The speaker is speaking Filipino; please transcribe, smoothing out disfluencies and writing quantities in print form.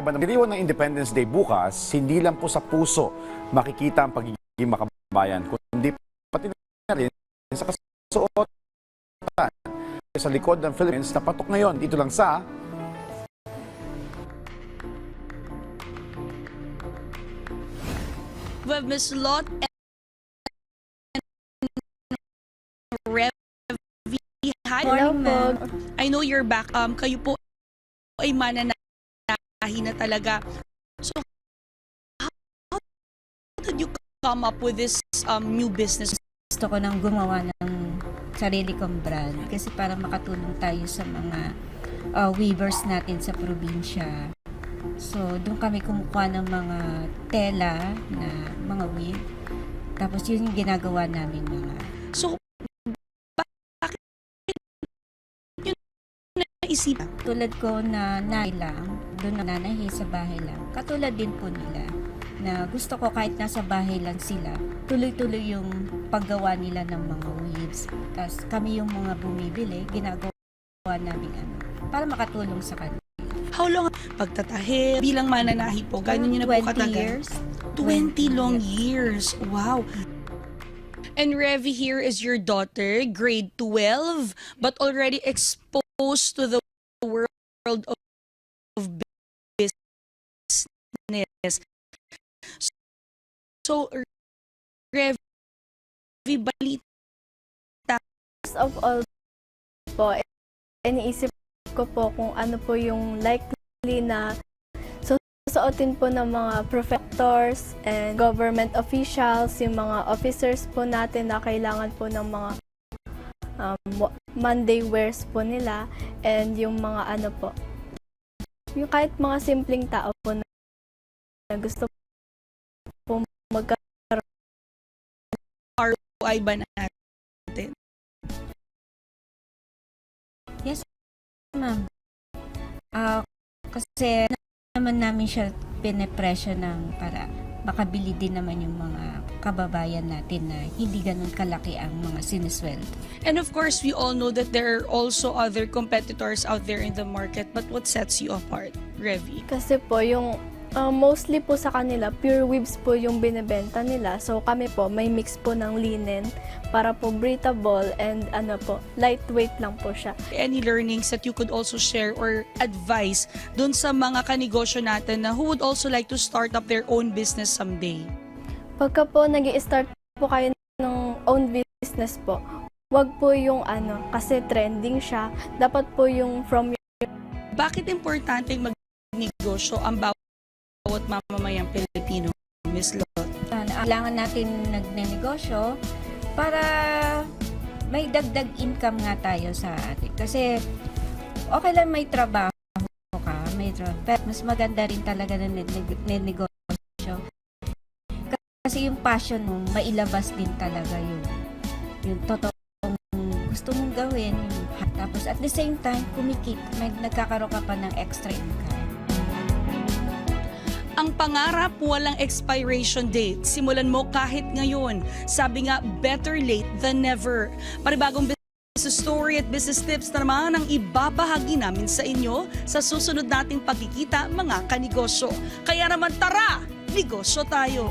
laban ng diriwang ng Independence Day bukas, hindi lang po sa puso makikita ang pagiging makabayan, kundi pati na rin sa kasuotan sa likod ng Philippines na patok ngayon. Dito lang sa With Miss Lot and Rev. Hi. Hello po. I know you're back. Kayo po ay mananahi na talaga. So, how did you come up with this new business? Gusto ko nang gumawa ng sarili kong brand kasi para makatulong tayo sa mga weavers natin sa probinsya. So, doon kami kumukuha ng mga tela na mga weave. Tapos yun yung ginagawa namin mga. So, bakit yun naisip? Tulad ko na lang, doon na nanahi sa bahay lang. Katulad din po nila na gusto ko kahit nasa bahay lang sila, tuloy-tuloy yung paggawa nila ng mga weaves. Tapos kami yung mga bumibili, ginagawa namin para makatulong sa kanila. How long pagtatahi bilang mananahi po? Gano'n nyo na po 20 katagal? years. 20 long years. Wow. And Revi here is your daughter, grade 12, but already exposed to the world of business. So, Revi, balita. First of all po, iniisip ko po kung ano po yung likely na susuotin po ng mga professors and government officials, yung mga officers po natin na kailangan po ng mga Monday wears po nila, and yung mga ano po, yung kahit mga simpleng tao po na gusto po magkaroon. ROI ba natin? Yes, ma'am. Kasi naman namin siya pinipresyo ng para makabili din naman yung mga kababayan natin na hindi ganun kalaki ang mga sinisweldo. And of course, we all know that there are also other competitors out there in the market, but what sets you apart, Revi? Kasi po yung mostly po sa kanila, pure weaves po yung binebenta nila. So kami po, may mix po ng linen para po breathable and ano po, lightweight lang po siya. Any learnings that you could also share or advise dun sa mga kanegosyo natin na who would also like to start up their own business someday? Pagka po nag-i-start po kayo ng own business po, wag po yung ano, kasi trending siya. Dapat po yung from your... Bakit importante magnegosyo ang bawat mamamayang Pilipino, Miss Lot? Kailangan natin nagnenegosyo para may dagdag income nga tayo sa atin. Kasi okay lang may trabaho ka, pero mas maganda rin talaga na negosyo. Kasi yung passion mo, mailabas din talaga yung totoong gusto mong gawin. Tapos at the same time, kumikita, nagkakaroon ka pa ng extra income. Ang pangarap, walang expiration date. Simulan mo kahit ngayon. Sabi nga, better late than never. Panibagong business story at business tips na naman ang ibabahagi namin sa inyo sa susunod nating pagkikita, mga kanegosyo. Kaya naman tara, negosyo tayo!